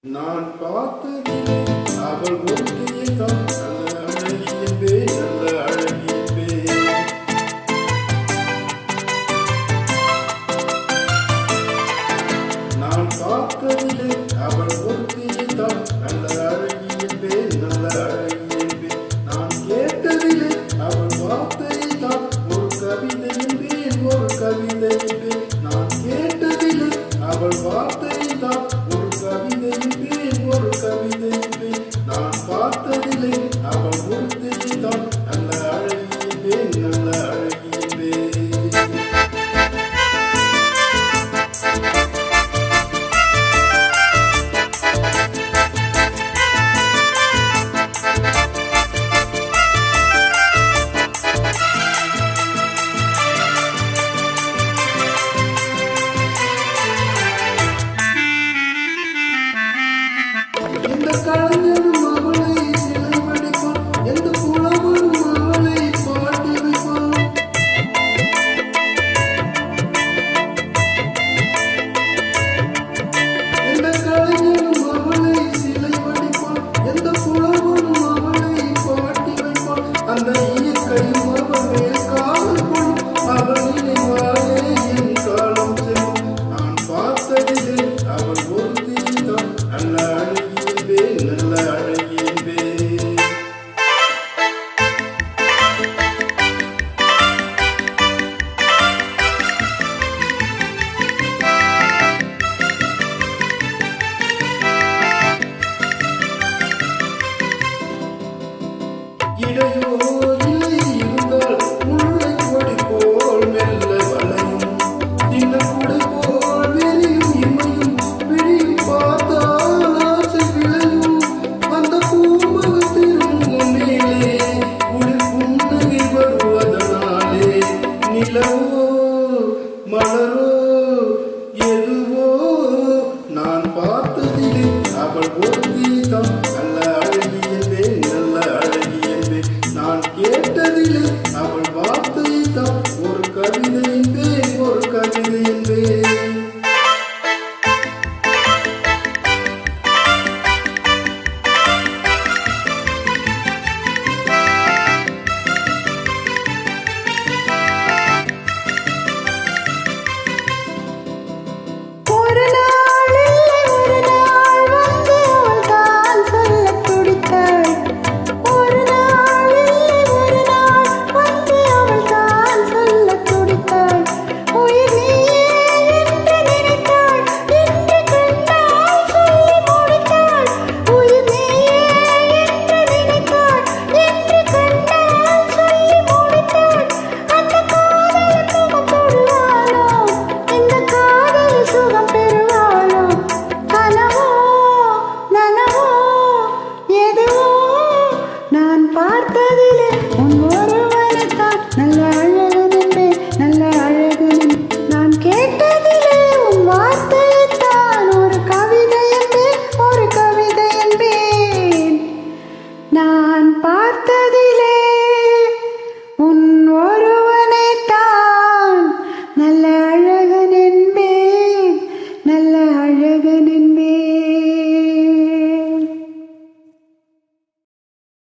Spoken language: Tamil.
நான் பார்த்ததிலே அவள் ஒருத்தியை தான் நல்ல அழகியவே நல்ல அழகியவே. நான் பார்த்ததிலே அவள் ஒருத்தியை தான் நல்ல அழகியவே நல்ல அழகியவே. நான் கேட்டதிலே அவள் வார்த்தையை தான் ஒரு கவிதை என்பேன் ஒரு கவிதை என்பேன். நான் கேட்டதிலே அவள் வார்த்தையை தான் ஒரு கவிதை என்பேன் ஒரு கவிதை என்பேன். நான் பார்த்ததிலே அவள் ஒருத்தியை தான் நல்ல அழகியவே நல்ல அழகியவே. கலைஞனும் அவளை சிலை வடிப்பான், எந்த புலவனும் அவளை பாட்டி வைப்பான். எந்த கலைஞனும் அவளை சிலை வடிப்பான், எந்த புலவனும் அவளை பாட்டி வைப்பான். அந்த இயற்கையும் அவள் மேல் காதல் கொள்ளும், அவள் நினைவாலே என் காலம் செல்லும். நான் பார்த்ததிலே அவள் ஒருத்திதான் நல்ல அழகியவே நல்ல அழகியவே. இடையோ இல்லை இருந்தால் முல்லை கொடி போல் மெல்ல வளையும், சின்ன குடை போல் வெறியும் இமையும் விழியும் பார்த்தால் ஆசை விளையும். அந்த பூமகத்திலும் மேலே குளிர் புன்னகை வருவதனாலே நிலவோ மலரோ எதுவோ நான் பார்த்ததிலே அவள்